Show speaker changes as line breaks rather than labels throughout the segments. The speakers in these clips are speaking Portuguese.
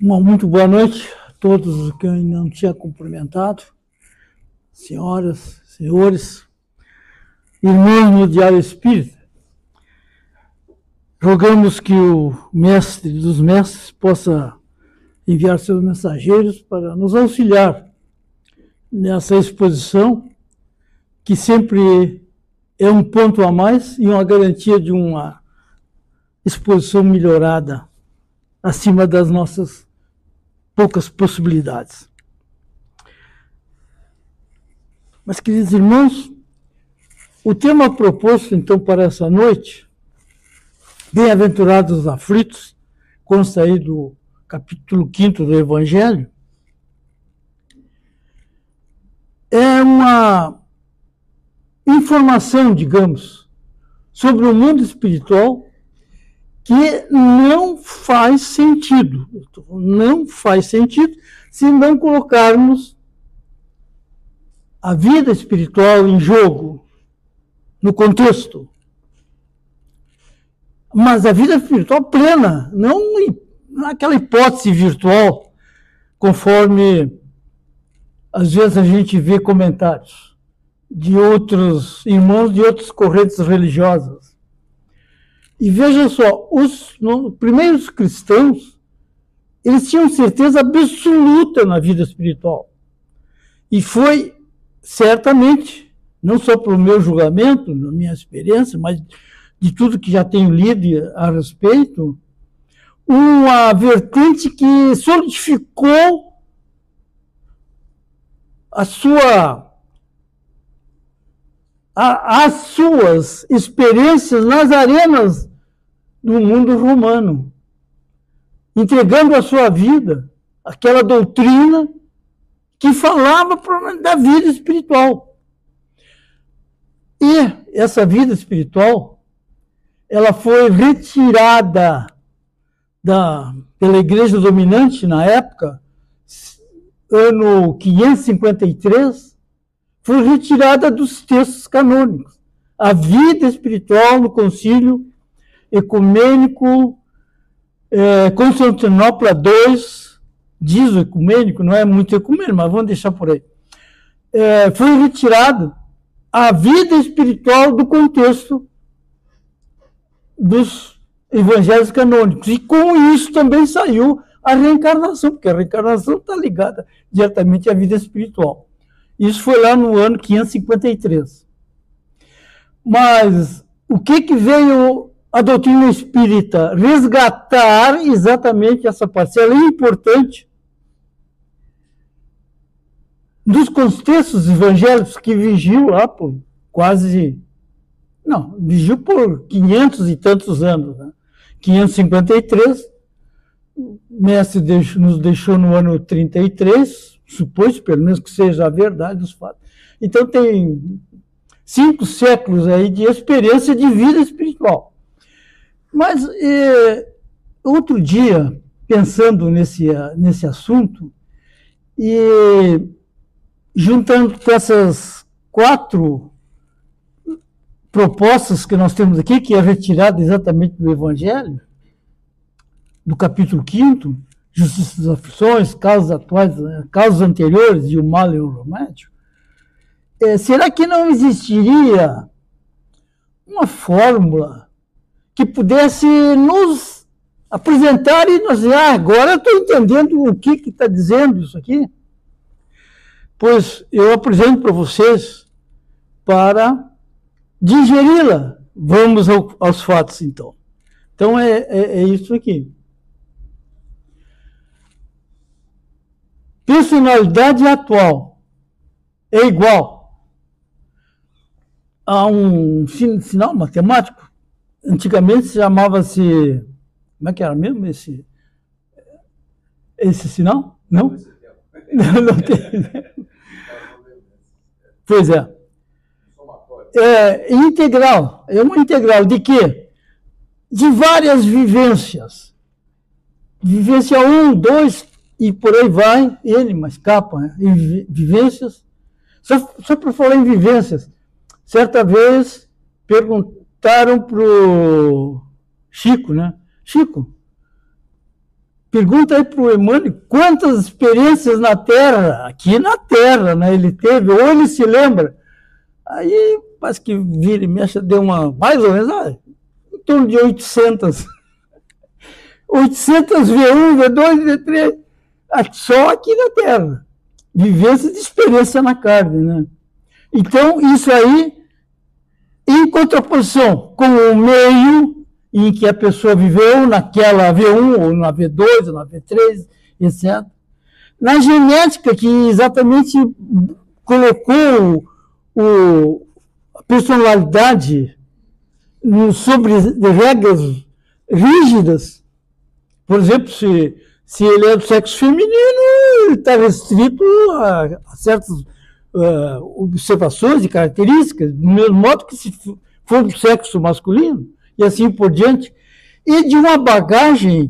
Uma muito boa noite a todos que eu ainda não tinha cumprimentado, senhoras, senhores, irmãos no Diário Espírita. Rogamos que o mestre dos mestres possa enviar seus mensageiros para nos auxiliar nessa exposição, que sempre é um ponto a mais e uma garantia de uma exposição melhorada acima das nossas poucas possibilidades. Mas, queridos irmãos, o tema proposto, então, para essa noite, Bem-aventurados os aflitos, consta aí do capítulo 5º do Evangelho, é uma informação, digamos, sobre o mundo espiritual que não faz sentido. Não faz sentido se não colocarmos a vida espiritual em jogo, no contexto. Mas a vida espiritual plena, não aquela hipótese virtual, conforme às vezes a gente vê comentários de outros irmãos de outras correntes religiosas. E veja só, os primeiros cristãos, eles tinham certeza absoluta na vida espiritual. E foi, certamente, não só pelo meu julgamento, na minha experiência, mas de tudo que já tenho lido a respeito, uma vertente que solidificou as suas experiências nas arenas do mundo romano, entregando a sua vida àquela doutrina que falava da vida espiritual. E essa vida espiritual, ela foi retirada pela igreja dominante na época, ano 553, foi retirada dos textos canônicos. A vida espiritual no concílio ecumênico Constantinopla II, diz o ecumênico, não é muito ecumênico, mas vamos deixar por aí. Foi retirado a vida espiritual do contexto dos evangelhos canônicos. E com isso também saiu a reencarnação, porque a reencarnação está ligada diretamente à vida espiritual. Isso foi lá no ano 553. Mas o que veio a doutrina espírita? Resgatar exatamente essa parcela importante dos contextos evangélicos que vigiam lá por vigiu por 500 e tantos anos, né? 553, o mestre nos deixou no ano 33, supôs, pelo menos que seja a verdade dos fatos. Então tem 5 séculos aí de experiência de vida espiritual. Mas outro dia, pensando nesse assunto, e juntando com essas 4 propostas que nós temos aqui, que é retirada exatamente do Evangelho, do capítulo 5º, Justiça das Aflições, causas atuais, causas anteriores e o mal e o remédio, será que não existiria uma fórmula que pudesse nos apresentar e nós dizer, agora eu estou entendendo o que está dizendo isso aqui? Pois eu apresento para vocês para digeri-la. Vamos aos fatos, então. Então, é isso aqui. Personalidade atual é igual a um sinal matemático. Antigamente chamava-se... Como é que era mesmo esse sinal? Não? Não tem. Pois é. Integral. É uma integral de quê? De várias vivências. Vivência 1, 2 e por aí vai, N mais capa, né? Vivências. Só para falar em vivências, certa vez perguntaram para o Chico, né? Chico, Pergunta aí para o Emmanuel quantas experiências na Terra, aqui na Terra, né, ele teve, ou ele se lembra. Aí, parece que vira e mexe, deu uma, mais ou menos, em torno de 800. 800 V1, V2, V3, só aqui na Terra. Vivência de experiência na carne, né? Então, isso aí, em contraposição com o meio em que a pessoa viveu, naquela V1, ou na V2, ou na V3, etc. Na genética, que exatamente colocou a personalidade sobre regras rígidas. Por exemplo, se ele é do sexo feminino, ele está restrito a certas observações e características, do mesmo modo que se for do sexo masculino, e assim por diante. E de uma bagagem,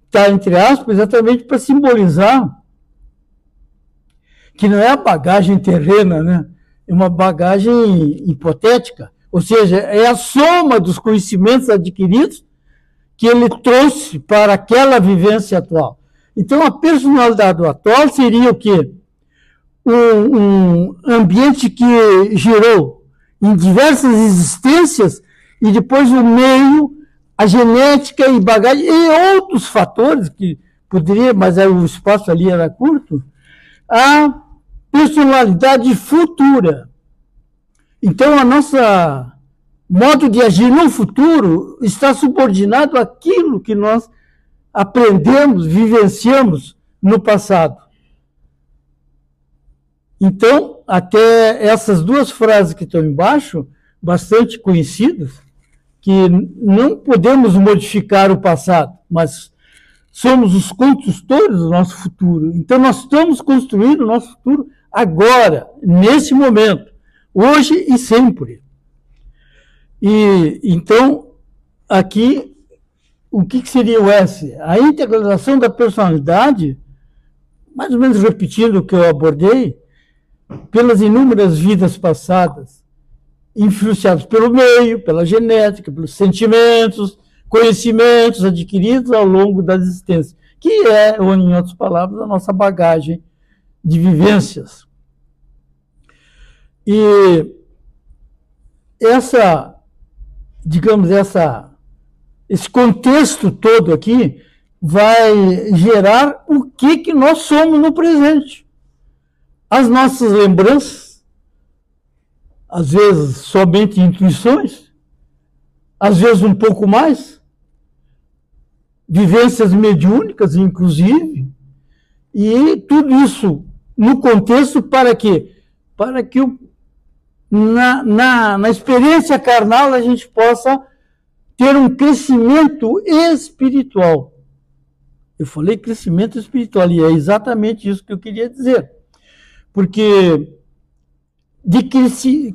está entre aspas, exatamente para simbolizar que não é a bagagem terrena, né? É uma bagagem hipotética, ou seja, é a soma dos conhecimentos adquiridos que ele trouxe para aquela vivência atual. Então, a personalidade do atual seria o quê? Um ambiente que gerou em diversas existências e depois o meio, a genética e bagagem e outros fatores que poderia, mas o espaço ali era curto, a personalidade futura. Então, a nossa modo de agir no futuro está subordinado àquilo que nós aprendemos, vivenciamos no passado. Então, até essas duas frases que estão embaixo, bastante conhecidas, que não podemos modificar o passado, mas somos os construtores do nosso futuro. Então, nós estamos construindo o nosso futuro agora, nesse momento, hoje e sempre. E então, aqui, o que seria o S? A integralização da personalidade, mais ou menos repetindo o que eu abordei, pelas inúmeras vidas passadas, influenciadas pelo meio, pela genética, pelos sentimentos, conhecimentos adquiridos ao longo da existência, que é, ou em outras palavras, a nossa bagagem de vivências. E esse contexto todo aqui vai gerar o que nós somos no presente. As nossas lembranças, às vezes somente intuições, às vezes um pouco mais, vivências mediúnicas, inclusive, e tudo isso no contexto para quê? Para que na experiência carnal a gente possa ter um crescimento espiritual. Eu falei crescimento espiritual, e é exatamente isso que eu queria dizer. Porque de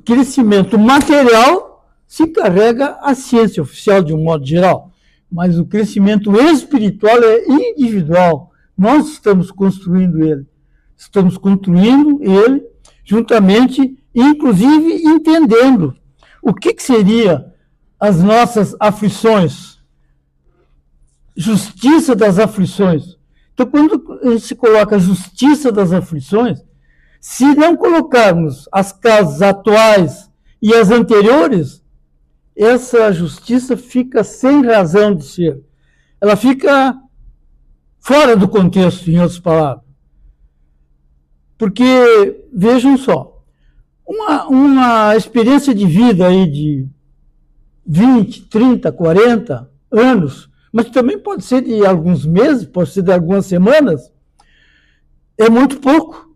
crescimento material se carrega a ciência oficial de um modo geral, mas o crescimento espiritual é individual. Nós estamos construindo ele. Estamos construindo ele juntamente, inclusive entendendo o que seria as nossas aflições, justiça das aflições. Então, quando a gente se coloca a justiça das aflições, se não colocarmos as causas atuais e as anteriores, essa justiça fica sem razão de ser. Ela fica fora do contexto, em outras palavras. Porque, vejam só, uma experiência de vida aí de 20, 30, 40 anos, mas também pode ser de alguns meses, pode ser de algumas semanas, é muito pouco.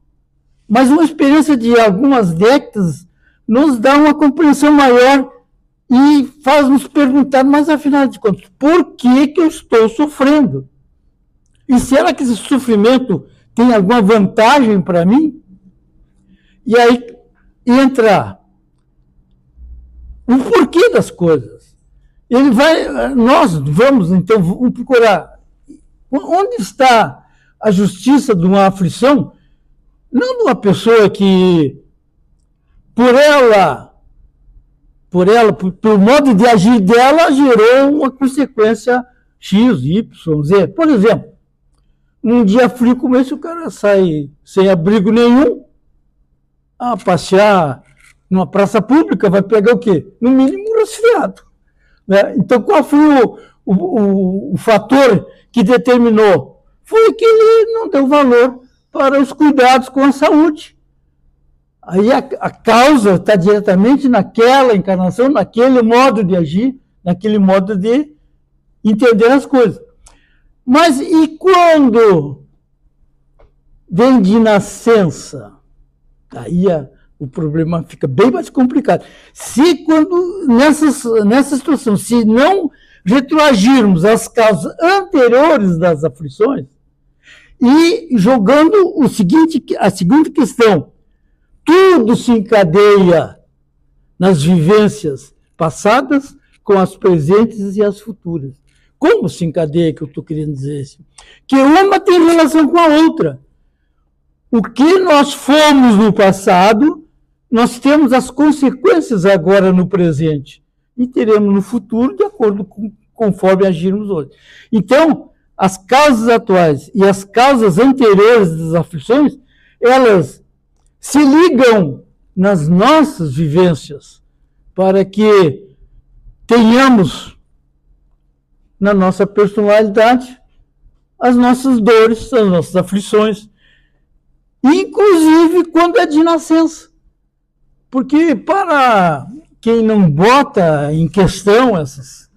Mas uma experiência de algumas décadas nos dá uma compreensão maior e faz nos perguntar, mas afinal de contas, por que eu estou sofrendo? E será que esse sofrimento tem alguma vantagem para mim? E aí entra o porquê das coisas. Nós vamos, então, procurar onde está a justiça de uma aflição, não de uma pessoa que, pelo modo de agir dela, gerou uma consequência X, Y, Z. Por exemplo, Um dia frio como esse, o cara sai sem abrigo nenhum, a passear numa praça pública, vai pegar o quê? No mínimo um resfriado. Né? Então, qual foi o fator que determinou? Foi que ele não deu valor para os cuidados com a saúde. Aí a causa está diretamente naquela encarnação, naquele modo de agir, naquele modo de entender as coisas. Mas e quando vem de nascença? Aí o problema fica bem mais complicado. Se quando, nessa situação, se não retroagirmos as causas anteriores das aflições, e jogando a seguinte questão, tudo se encadeia nas vivências passadas com as presentes e as futuras. Como se encadeia, que eu estou querendo dizer? Que uma tem relação com a outra. O que nós fomos no passado, nós temos as consequências agora no presente. E teremos no futuro, de acordo com conforme agirmos hoje. Então, as causas atuais e as causas anteriores das aflições, elas se ligam nas nossas vivências para que tenhamos na nossa personalidade as nossas dores, as nossas aflições, inclusive quando é de nascença. Porque para quem não bota em questão essas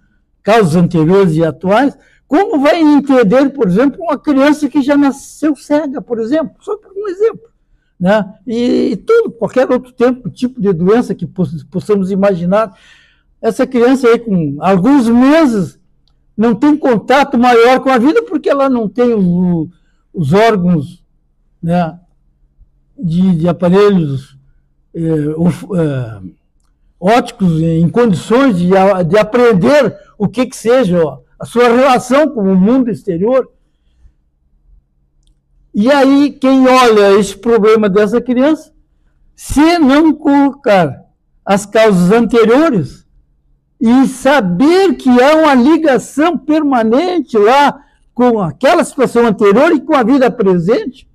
causas anteriores e atuais, como vai entender, por exemplo, uma criança que já nasceu cega, por exemplo? Só por um exemplo. Né? E qualquer outro tipo de doença que possamos imaginar. Essa criança aí, com alguns meses, não tem contato maior com a vida porque ela não tem os órgãos, né, de aparelhos ópticos em condições de aprender o que seja a sua relação com o mundo exterior. E aí, quem olha esse problema dessa criança, se não colocar as causas anteriores e saber que há uma ligação permanente lá com aquela situação anterior e com a vida presente,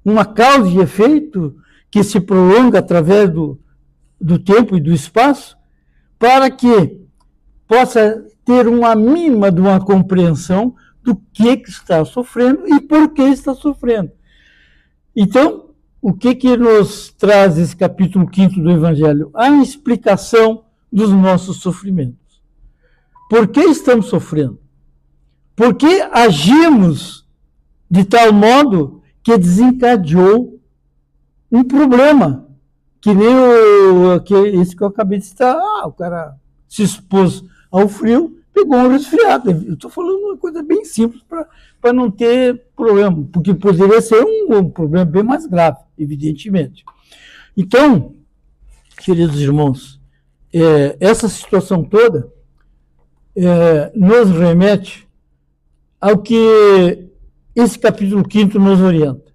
uma causa e efeito que se prolonga através do tempo e do espaço, para que possa ter uma mínima de uma compreensão do que está sofrendo e por que está sofrendo. Então, o que nos traz esse capítulo 5º do Evangelho? A explicação dos nossos sofrimentos. Por que estamos sofrendo? Por que agimos de tal modo que desencadeou um problema? Que nem esse que eu acabei de citar. O cara se expôs ao frio, pegou um resfriado. Eu estou falando uma coisa bem simples para não ter problema, porque poderia ser um problema bem mais grave, evidentemente. Então, queridos irmãos, essa situação toda nos remete ao que esse capítulo 5º nos orienta.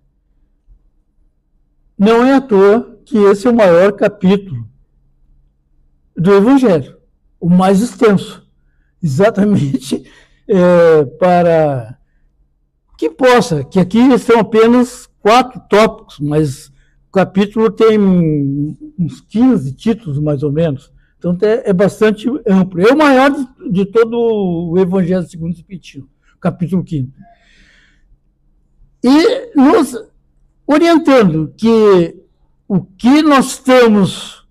Não é à toa que esse é o maior capítulo do Evangelho, o mais extenso, exatamente para que aqui são apenas 4 tópicos, mas o capítulo tem uns 15 títulos, mais ou menos, então é bastante amplo. É o maior de todo o Evangelho segundo o Espiritismo, capítulo 5º. E nos orientando que o que nós estamos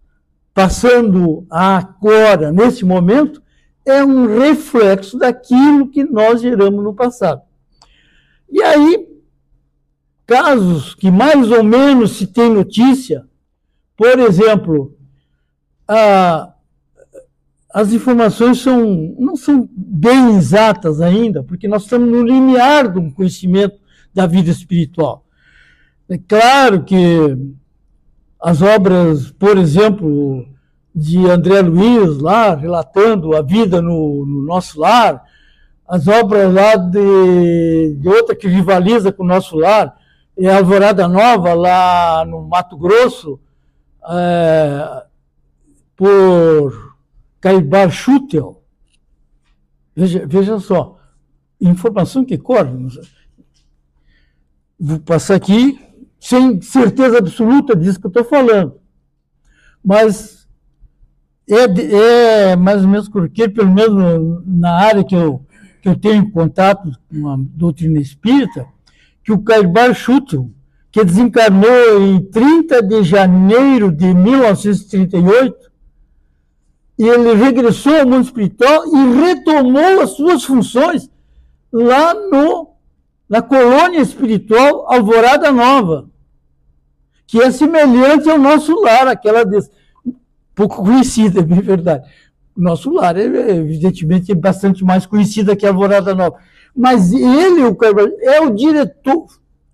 passando agora, nesse momento, é um reflexo daquilo que nós geramos no passado. E aí, casos que mais ou menos se tem notícia, por exemplo, as informações não são bem exatas ainda, porque nós estamos no limiar do conhecimento da vida espiritual. É claro que as obras, por exemplo, de André Luiz, lá, relatando a vida no nosso lar, as obras lá de outra que rivaliza com o nosso lar, é Alvorada Nova, lá no Mato Grosso, por Caibar Schutel. Veja só, informação que corre. Vou passar aqui, sem certeza absoluta disso que eu estou falando. Mas é mais ou menos porque, pelo menos na área que eu tenho contato com a doutrina espírita, que o Cairbar Schutel, que desencarnou em 30 de janeiro de 1938, e ele regressou ao mundo espiritual e retomou as suas funções lá na colônia espiritual Alvorada Nova, que é semelhante ao nosso lar, aquela pouco conhecida, é bem verdade. O nosso lar, evidentemente, é bastante mais conhecida que a Alvorada Nova. Mas ele, o Cairbar, é o diretor,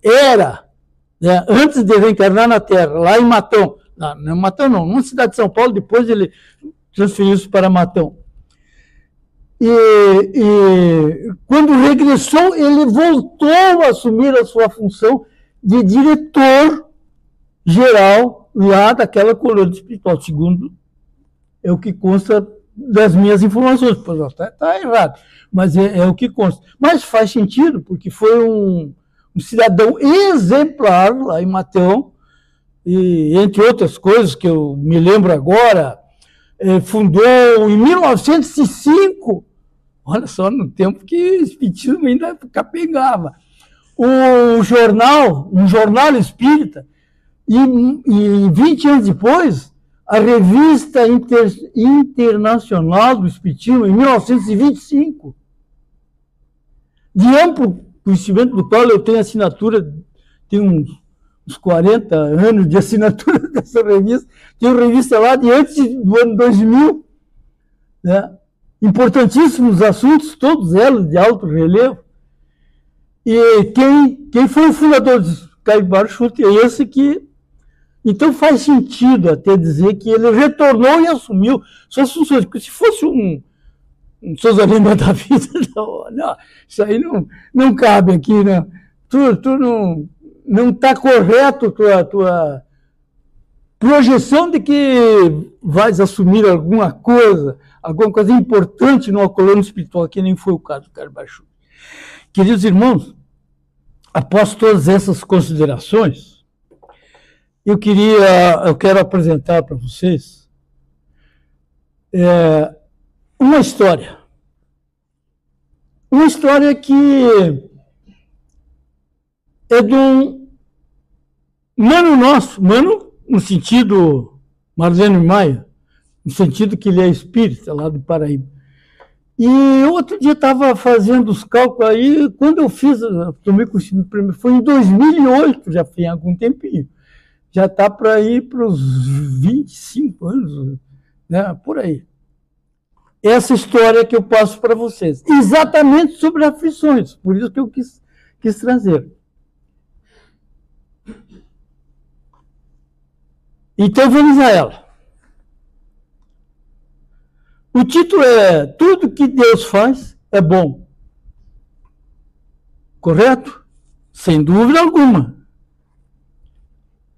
era, né, antes de reencarnar na Terra, lá em Matão, não Matão não, numa cidade de São Paulo, depois ele transferiu isso para Matão. E quando regressou, ele voltou a assumir a sua função de diretor geral lá daquela colônia espiritual, segundo é o que consta das minhas informações. Está errado, mas é o que consta. Mas faz sentido, porque foi um cidadão exemplar lá em Matão, e entre outras coisas que eu me lembro agora, fundou em 1905, olha só, no tempo que o espiritismo ainda capengava, um jornal espírita, e 20 anos depois, a Revista Internacional do Espiritismo, em 1925, de amplo conhecimento do qual eu tenho assinatura, tenho uns 40 anos de assinatura dessa revista, tem uma revista lá de antes do ano 2000, né? Importantíssimos assuntos, todos eles de alto relevo. E quem foi o fundador do Cairbar Schutel é esse que... Então faz sentido até dizer que ele retornou e assumiu suas funções, porque se fosse um Sousa Lima da vida, não, isso aí não cabe aqui, né? Tu não está correto tua projeção de que vais assumir alguma coisa importante numa colônia espiritual, que nem foi o caso do Cairbar Schutel. Queridos irmãos, após todas essas considerações, eu quero apresentar para vocês uma história. Uma história que é de um mano nosso, mano no sentido Marlene Maia, no sentido que ele é espírita lá do Paraíba. E outro dia estava fazendo os cálculos aí, quando eu tomei conhecimento primeiro, foi em 2008, já foi há algum tempinho. Já está para ir para os 25 anos, né, por aí. Essa história que eu passo para vocês, exatamente sobre aflições, por isso que eu quis trazer. Então vamos a ela. O título é Tudo que Deus faz é bom. Correto? Sem dúvida alguma.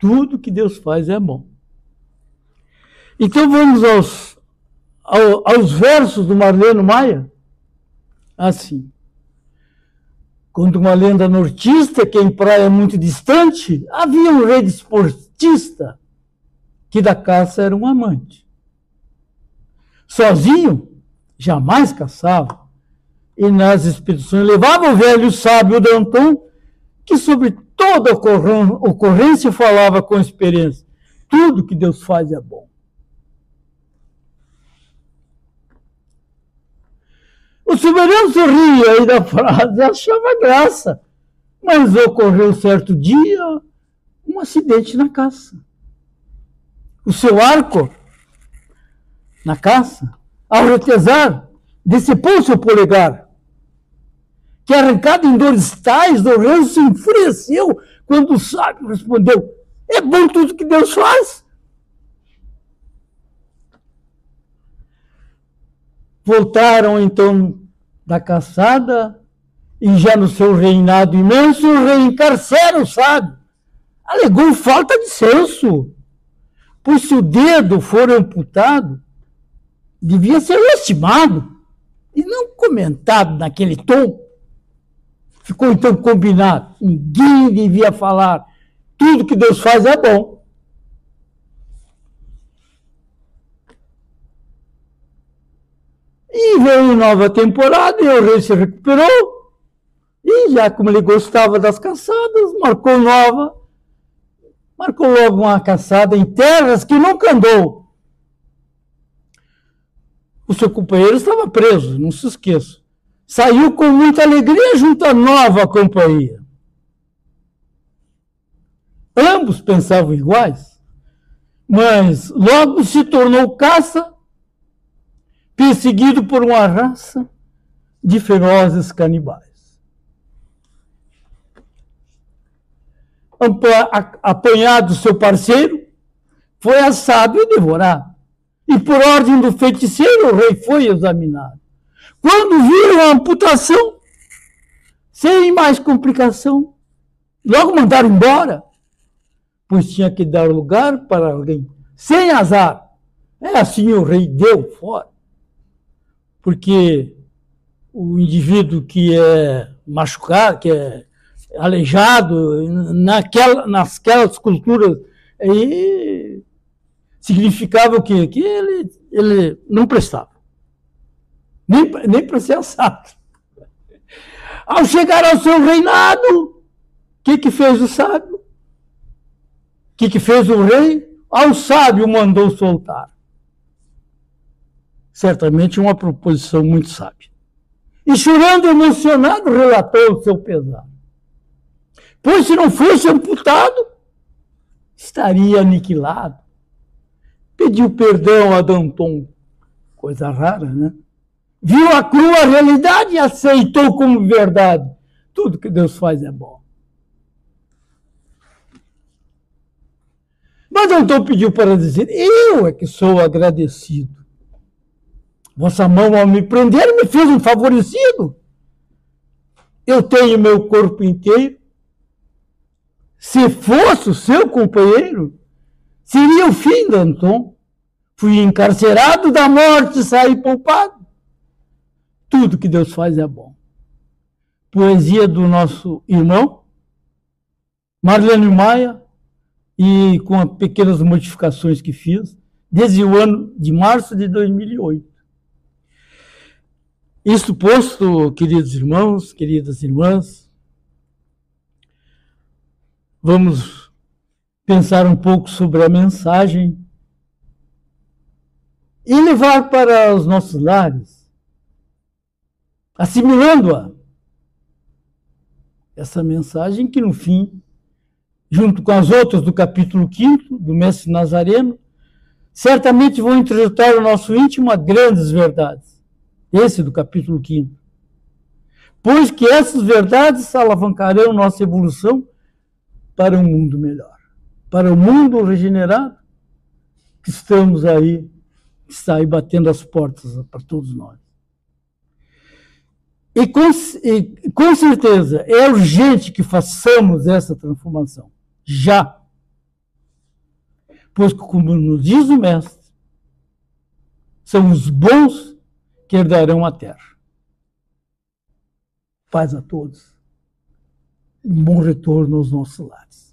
Tudo que Deus faz é bom. Então vamos aos versos do Marlene Maia. Assim. Conta uma lenda nortista que em praia muito distante havia um rei desportista que da caça era um amante. Sozinho, jamais caçava, e nas expedições levava o velho sábio Danton, que sobre toda ocorrência falava com experiência. Tudo que Deus faz é bom. O soberano sorria e da frase achava graça, mas ocorreu certo dia um acidente na caça. O seu arco, na caça, ao retesar, decepou seu polegar, que arrancado em dores tais, Lourenço se enfureceu quando o sábio respondeu: é bom tudo que Deus faz. Voltaram então da caçada e já no seu reinado imenso o rei encarcera o sábio. Alegou falta de senso, pois se o dedo for amputado, devia ser lastimado e não comentado naquele tom. Ficou então combinado. Ninguém devia falar. Tudo que Deus faz é bom. E veio nova temporada e o rei se recuperou. E já como ele gostava das caçadas, marcou logo uma caçada em terras que nunca andou. O seu companheiro estava preso, não se esqueça. Saiu com muita alegria junto à nova companhia. Ambos pensavam iguais, mas logo se tornou caça, perseguido por uma raça de ferozes canibais. Apanhado seu parceiro, foi assado e devorado. E por ordem do feiticeiro, o rei foi examinado. Quando viram a amputação, sem mais complicação, logo mandaram embora, pois tinha que dar lugar para alguém sem azar. É assim, o rei deu fora. Porque o indivíduo que é machucado, que é aleijado, naquelas culturas aí, significava o quê? Que ele não prestava. Nem para ser assado. Ao chegar ao seu reinado, o que fez o sábio? O que fez o rei? Ao sábio mandou soltar. Certamente uma proposição muito sábia. E chorando emocionado, relatou o seu pesar. Pois se não fosse amputado, estaria aniquilado. Pediu perdão a Danton, coisa rara, né? Viu a crua realidade e aceitou como verdade. Tudo que Deus faz é bom. Mas Danton pediu para dizer, eu é que sou agradecido. Vossa mão, ao me prender, me fez um favorecido. Eu tenho meu corpo inteiro. Se fosse o seu companheiro, seria o fim, Danton. Fui encarcerado da morte, saí poupado. Tudo que Deus faz é bom. Poesia do nosso irmão, Marlene Maia, e com as pequenas modificações que fiz, desde o ano de março de 2008. Isto posto, queridos irmãos, queridas irmãs, vamos pensar um pouco sobre a mensagem e levar para os nossos lares, assimilando-a. Essa mensagem que, no fim, junto com as outras do capítulo 5 do Mestre Nazareno, certamente vão introjetar ao nosso íntimo grandes verdades. Esse do capítulo 5. Pois que essas verdades alavancarão nossa evolução para um mundo melhor, para o mundo regenerado que estamos aí, que está aí batendo as portas para todos nós. E com certeza é urgente que façamos essa transformação, já. Pois, como nos diz o Mestre, são os bons que herdarão a terra. Paz a todos. Um bom retorno aos nossos lares.